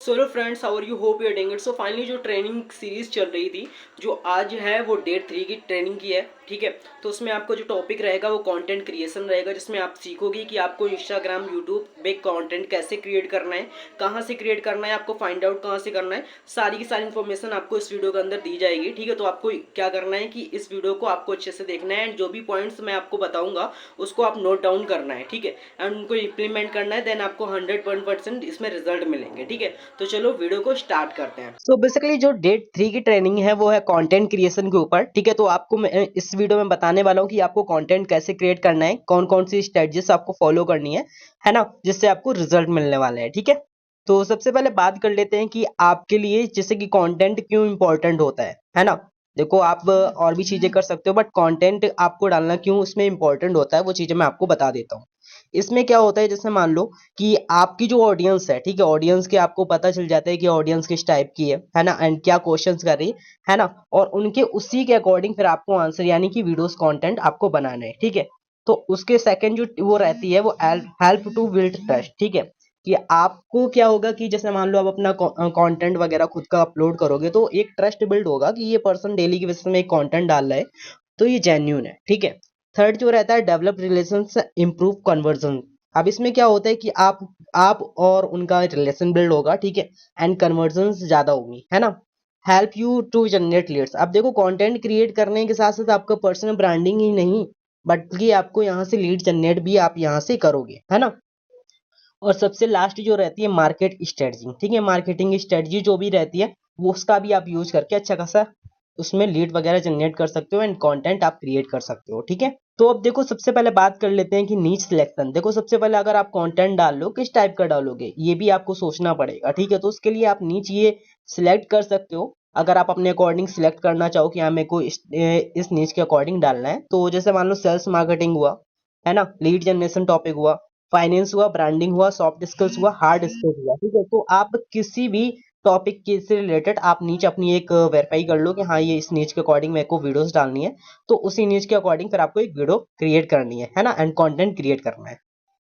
Solo friends, how are you? Hope you are doing it. So finally जो training series चल रही थी, जो आज है वो डे 3 की ट्रेनिंग की है। ठीक है, तो उसमें आपको जो टॉपिक रहेगा वो कंटेंट क्रिएशन रहेगा, जिसमें आप सीखोगे कि आपको इंस्टाग्राम यूट्यूब पे कंटेंट कैसे क्रिएट करना है, कहाँ से क्रिएट करना है, आपको फाइंड आउट कहाँ से करना है। सारी की सारी इन्फॉर्मेशन आपको इस वीडियो के अंदर दी जाएगी। ठीक है, तो आपको क्या करना है कि इस वीडियो को आपको अच्छे से देखना है एंड जो भी पॉइंट्स मैं आपको बताऊंगा उसको आप नोट डाउन करना है। ठीक है, एंड उनको इम्प्लीमेंट करना है, देन आपको 100% इसमें रिजल्ट मिलेंगे। ठीक है, तो चलो वीडियो को स्टार्ट करते हैं। सो बेसिकली जो डे 3 की ट्रेनिंग है वो है कंटेंट क्रिएशन के ऊपर। ठीक है, तो आपको मैं इस वीडियो में बताने वाला हूँ कि आपको कंटेंट कैसे क्रिएट करना है, कौन कौन सी स्ट्रेटजीज आपको फॉलो करनी है ना, जिससे आपको रिजल्ट मिलने वाले हैं। ठीक है, तो सबसे पहले बात कर लेते हैं कि आपके लिए जैसे कि कंटेंट क्यों इंपॉर्टेंट होता है ना। देखो, आप और भी चीजें कर सकते हो, बट कंटेंट आपको डालना क्यों उसमें इंपॉर्टेंट होता है वो चीजें मैं आपको बता देता हूँ। इसमें क्या होता है, जैसे मान लो कि आपकी जो ऑडियंस है, ठीक है, ऑडियंस के आपको पता चल जाता है कि ऑडियंस किस टाइप की है ना, एंड क्या क्वेश्चंस कर रही है ना, और उनके उसी के अकॉर्डिंग फिर आपको आंसर यानी कि वीडियोस कंटेंट आपको बनाना है। ठीक है, तो उसके सेकंड जो वो रहती है वो हेल्प टू बिल्ड ट्रस्ट। ठीक है, कि आपको क्या होगा कि जैसे मान लो आप अपना कंटेंट वगैरह खुद का अपलोड करोगे तो एक ट्रस्ट बिल्ड होगा कि ये पर्सन डेली की बेसिस में एक कंटेंट डाल रहा है, तो ये जेन्यून है। ठीक है, थर्ड जो रहता है डेवलप रिलेशंस इंप्रूव कन्वर्जन। अब इसमें क्या होता है कि आप और उनका रिलेशन बिल्ड होगा। ठीक है, एंड कन्वर्जन ज्यादा होगी, है ना। Help you to generate leads. अब देखो, कंटेंट क्रिएट करने के साथ साथ आपका पर्सनल ब्रांडिंग ही नहीं, बल्कि आपको यहाँ से लीड जनरेट भी आप यहाँ से करोगे, है ना। और सबसे लास्ट जो रहती है मार्केट स्ट्रेटजी। ठीक है, मार्केटिंग स्ट्रेटजी जो भी रहती है वो उसका भी आप यूज करके अच्छा खासा उसमें लीड वगैरह जनरेट कर सकते हो एंड कंटेंट आप क्रिएट कर सकते हो। ठीक है, तो अब देखो सबसे पहले बात कर लेते हैं कि नीच सिलेक्शन। देखो, सबसे पहले अगर आप कंटेंट डाल लो किस टाइप का डालोगे ये भी आपको सोचना पड़ेगा। ठीक है, तो उसके लिए आप नीच ये सिलेक्ट कर सकते हो। अगर आप अपने अकॉर्डिंग सिलेक्ट करना चाहो कि हाँ मेरे को इस नीच के अकॉर्डिंग डालना है, तो जैसे मान लो सेल्स मार्केटिंग हुआ, है ना, लीड जनरेशन टॉपिक हुआ, फाइनेंस हुआ, ब्रांडिंग हुआ, सॉफ्ट स्किल्स हुआ, हार्ड स्किल्स हुआ। ठीक है, तो आप किसी भी टॉपिक के से रिलेटेड आप नीचे अपनी एक वेरीफाई कर लो कि हाँ ये इस नीच के अकॉर्डिंग मेरे को वीडियोस डालनी है, तो उसी नीच के अकॉर्डिंग फिर आपको एक वीडियो क्रिएट करनी है ना, एंड कंटेंट क्रिएट करना है।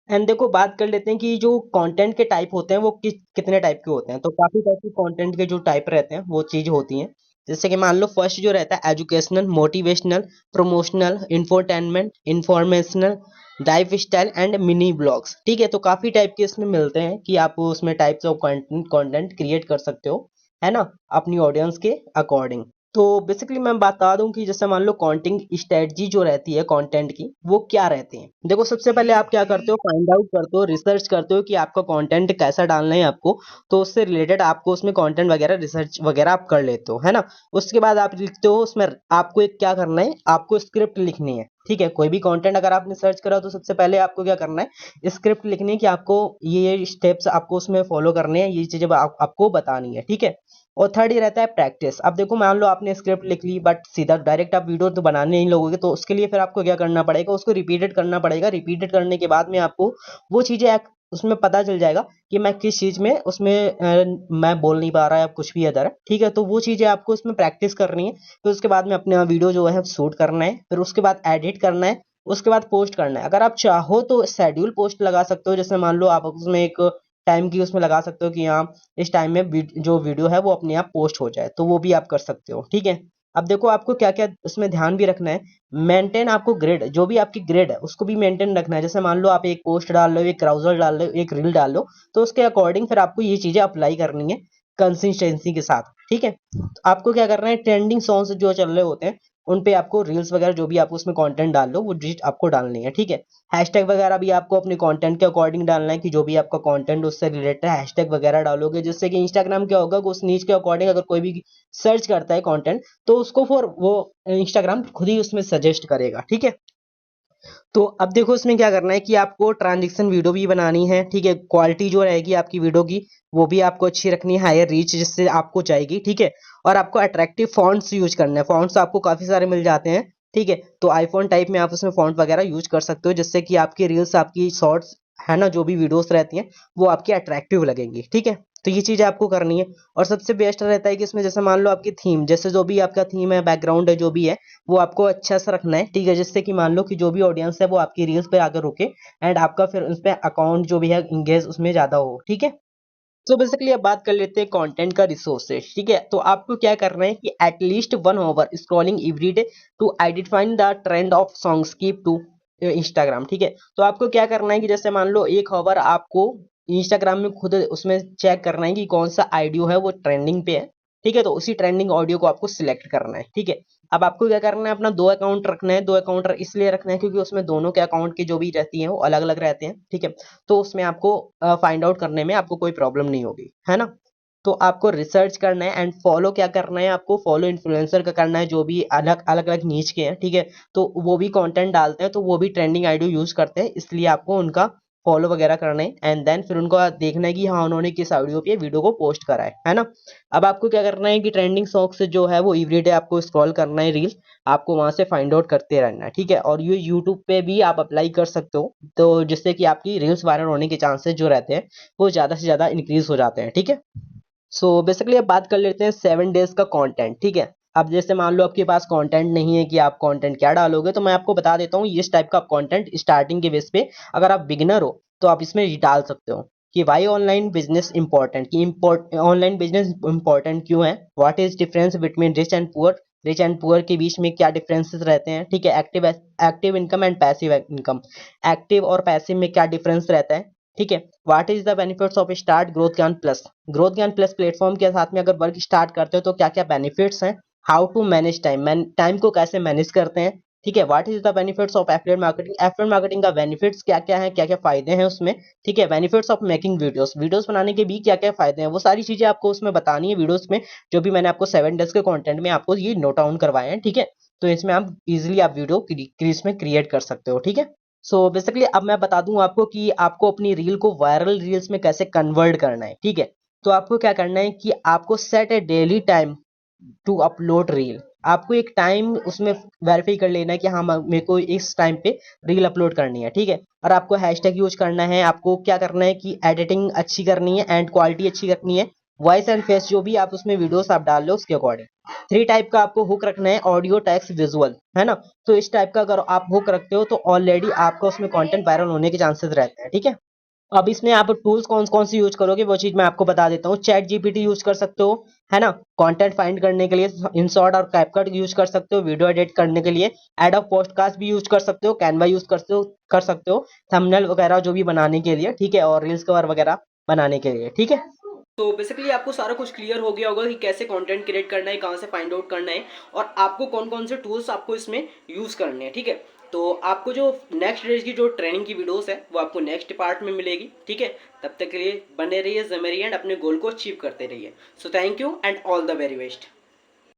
एंड देखो, बात कर लेते हैं कि जो कंटेंट के टाइप होते हैं वो कितने टाइप के होते हैं। तो काफी टाइप के कंटेंट के जो टाइप रहते हैं वो चीज होती हैं। जैसे कि मान लो फर्स्ट जो रहता है educational, motivational, promotional, infotainment, informational, life style and mini blogs. ठीक है, तो काफी टाइप के इसमें मिलते हैं कि आप उसमें टाइप्स ऑफ कंटेंट क्रिएट कर सकते हो, है ना, अपनी ऑडियंस के अकॉर्डिंग। तो बेसिकली मैं बता दूं कि जैसे मान लो कंटेंट स्ट्रेटजी जो रहती है कंटेंट की वो क्या रहती है। देखो, सबसे पहले आप क्या करते हो, फाइंड आउट करते हो, रिसर्च करते हो कि आपका कंटेंट कैसा डालना है आपको, तो उससे रिलेटेड आपको उसमें कंटेंट वगैरह रिसर्च वगैरह आप कर लेते हो, है ना। उसके बाद आप लिखते हो उसमें, आपको एक क्या करना है, आपको स्क्रिप्ट लिखनी है। ठीक है, कोई भी कंटेंट अगर आपने सर्च करा तो सबसे पहले आपको क्या करना है, स्क्रिप्ट लिखनी है कि आपको ये स्टेप्स आपको उसमें फॉलो करने हैं, ये चीजें आपको बतानी है। ठीक है, और थर्ड ये रहता है प्रैक्टिस। अब देखो, मान लो आपने स्क्रिप्ट लिख ली बट सीधा डायरेक्ट आप वीडियो तो बनाने नहीं लोगे, तो उसके लिए फिर आपको क्या करना पड़ेगा, उसको रिपीटेड करना पड़ेगा। रिपीटेड करने के बाद में आपको वो चीजें उसमें पता चल जाएगा कि मैं किस चीज में उसमें मैं बोल नहीं पा रहा है, कुछ भी अदर। ठीक है, तो वो चीजें आपको उसमें प्रैक्टिस करनी है। फिर उसके बाद में अपना वीडियो जो है शूट करना है, फिर उसके बाद एडिट करना है, उसके बाद पोस्ट करना है। अगर आप चाहो तो शेड्यूल पोस्ट लगा सकते हो, जैसे मान लो आप उसमें एक टाइम की उसमें लगा सकते हो कि हाँ इस टाइम में जो वीडियो है वो अपने आप पोस्ट हो जाए, तो वो भी आप कर सकते हो। ठीक है, अब देखो आपको क्या क्या उसमें ध्यान भी रखना है। मेंटेन, आपको ग्रेड, जो भी आपकी ग्रेड है उसको भी मेंटेन रखना है। जैसे मान लो आप एक पोस्ट डाल लो, एक क्राउजल डाल लो, एक रील डाल लो, तो उसके अकॉर्डिंग फिर आपको ये चीजें अप्लाई करनी है कंसिस्टेंसी के साथ। ठीक है, तो आपको क्या करना है, ट्रेंडिंग सॉन्ग्स जो चल रहे होते हैं उन पे आपको रील्स वगैरह जो भी आप उसमें कंटेंट डाल लो वो चीज आपको डालनी है। ठीक है, हैशटैग वगैरह भी आपको अपने कंटेंट के अकॉर्डिंग डालना है कि जो भी आपका कंटेंट उससे रिलेटेड हैशटैग वगैरह डालोगे, जिससे कि इंस्टाग्राम क्या होगा कि उस नीच के अकॉर्डिंग अगर कोई भी सर्च करता है कंटेंट तो उसको फॉर वो इंस्टाग्राम खुद ही उसमें सजेस्ट करेगा। ठीक है, तो अब देखो इसमें क्या करना है कि आपको ट्रांजेक्शन वीडियो भी बनानी है। ठीक है, क्वालिटी जो रहेगी आपकी वीडियो की वो भी आपको अच्छी रखनी है, हायर रीच जिससे आपको जाएगी। ठीक है, और आपको अट्रैक्टिव फॉन्ट्स यूज करना है। फॉन्ट्स आपको काफी सारे मिल जाते हैं। ठीक है, तो आईफोन टाइप में आप उसमें फॉन्ट वगैरह यूज कर सकते हो, जिससे कि आपकी रील्स, आपकी शॉर्ट्स, है ना, जो भी वीडियोस रहती हैं वो आपकी अट्रैक्टिव लगेंगी। ठीक है, तो ये चीज आपको करनी है। और सबसे बेस्ट रहता है कि इसमें जैसे मान लो आपकी थीम, जैसे जो भी आपका थीम है, बैकग्राउंड है, जो भी है वो आपको अच्छा सा रखना है। ठीक है, जिससे कि मान लो कि जो भी ऑडियंस है वो आपकी रील्स पे आकर रुके एंड आपका फिर उस पे अकाउंट जो भी है इंगेज उसमें ज्यादा हो। ठीक है, तो बेसिकली अब बात कर लेते हैं कंटेंट का रिसोर्सेज। ठीक है, तो आपको क्या करना है कि at least 1 hour scrolling every day to identifying the trend of songs keep to Instagram. ठीक है, तो आपको क्या करना है कि जैसे मान लो 1 आवर आपको इंस्टाग्राम में खुद उसमें चेक करना है कि कौन सा ऑडियो है वो ट्रेंडिंग पे है। ठीक है, तो उसी ट्रेंडिंग ऑडियो को आपको सिलेक्ट करना है। ठीक है, अब आपको क्या करना है, अपना 2 अकाउंट रखना है। 2 अकाउंट इसलिए रखना है क्योंकि उसमें दोनों के अकाउंट की जो भी रहती हैं वो अलग अलग रहते हैं। ठीक है, तो उसमें आपको फाइंड आउट करने में आपको कोई प्रॉब्लम नहीं होगी, है ना। तो आपको रिसर्च करना है एंड फॉलो क्या करना है, आपको फॉलो इन्फ्लुएंसर का करना है जो भी अलग अलग अलग नीच के हैं। ठीक है, तो वो भी कंटेंट डालते हैं, तो वो भी ट्रेंडिंग आइडियो यूज करते हैं, इसलिए आपको उनका फॉलो वगैरह करना है एंड देन फिर उनको देखना है कि हाँ उन्होंने किस ऑडियो पे वीडियो को पोस्ट करा है ना। अब आपको क्या करना है कि ट्रेंडिंग सॉन्ग से जो है वो एवरीडे आपको स्क्रॉल करना है रील, आपको वहां से फाइंड आउट करते रहना है। ठीक है, और ये यूट्यूब पे भी आप अप्लाई कर सकते हो, तो जिससे कि आपकी रील्स वायरल होने के चांसेस जो रहते हैं वो ज्यादा से ज्यादा इंक्रीज हो जाते हैं। ठीक है, सो बेसिकली अब बात कर लेते हैं 7 डेज का कंटेंट। ठीक है, अब जैसे मान लो आपके पास कंटेंट नहीं है कि आप कंटेंट क्या डालोगे, तो मैं आपको बता देता हूँ इस टाइप का कंटेंट स्टार्टिंग के बेस पे अगर आप बिगिनर हो तो आप इसमें डाल सकते हो कि वाई ऑनलाइन बिजनेस इंपॉर्टेंट, कि ऑनलाइन बिजनेस इंपॉर्टेंट क्यों है, what is difference between rich and poor, rich and poor के बीच में क्या डिफरेंसेस रहते हैं। ठीक है, active active income and passive income, active और पैसिव में क्या डिफरेंस रहता है। ठीक है, what is the benefits of start growth ज्ञान प्लस, ग्रोथ ज्ञान प्लस प्लेटफॉर्म के साथ में अगर वर्क स्टार्ट करते हो तो क्या क्या बेनिफिट्स हैं, how to manage time, time को कैसे मैनेज करते हैं। ठीक है, what is the benefits of affiliate marketing, affiliate marketing का बेनिफिट्स क्या क्या है, क्या क्या फायदे हैं उसमें। ठीक है, benefits of making videos, videos बनाने के भी क्या क्या फायदे हैं, वो सारी चीजें आपको उसमें बतानी है वीडियोस में, जो भी मैंने आपको 7 डेज के कंटेंट में आपको ये नोट डाउन करवाए हैं। ठीक है, तो इसमें आप इजिली आप वीडियो इसमें क्रिएट कर सकते हो। ठीक है, सो बेसिकली अब मैं बता दूं आपको कि आपको अपनी रील को वायरल रील्स में कैसे कन्वर्ट करना है। ठीक है, तो आपको क्या करना है कि आपको set a daily time to upload reel, आपको एक टाइम उसमें वेरीफाई कर लेना है कि हाँ मेरे को इस टाइम पे रील अपलोड करनी है। ठीक है, और आपको हैशटैग यूज करना है, आपको क्या करना है कि एडिटिंग अच्छी करनी है एंड क्वालिटी अच्छी करनी है, वॉइस एंड फेस जो भी आप उसमें वीडियोस आप डाल लो उसके अकॉर्डिंग। 3 टाइप का आपको हुक रखना है, ऑडियो टेक्स्ट विजुअल, है ना। तो इस टाइप का अगर आप हुक रखते हो तो ऑलरेडी आपका उसमें कंटेंट वायरल होने के चांसेस रहते हैं। ठीक है, अब इसमें आप टूल्स कौन कौन से यूज करोगे वो चीज मैं आपको बता देता हूँ। चैट जीपीटी यूज कर सकते हो, है ना, कंटेंट फाइंड करने के लिए। इंसॉर्ट और कैपकट यूज कर सकते हो वीडियो एडिट करने के लिए। एड ऑफ पॉडकास्ट भी यूज कर सकते हो, कैनवा यूज कर सकते हो थंबनेल वगैरह जो भी बनाने के लिए। ठीक है, और रील्स कवर वगैरह बनाने के लिए। ठीक है, तो बेसिकली आपको सारा कुछ क्लियर हो गया होगा कि कैसे कंटेंट क्रिएट करना है, कहाँ से फाइंड आउट करना है और आपको कौन कौन से टूल्स आपको इसमें यूज करने हैं। ठीक है, तो आपको जो नेक्स्ट डेज की जो ट्रेनिंग की वीडियोस है वो आपको नेक्स्ट पार्ट में मिलेगी। ठीक है, तब तक के लिए बने रहिए जमेरिए एंड अपने गोल को अचीव करते रहिए। So thank you and all the very best.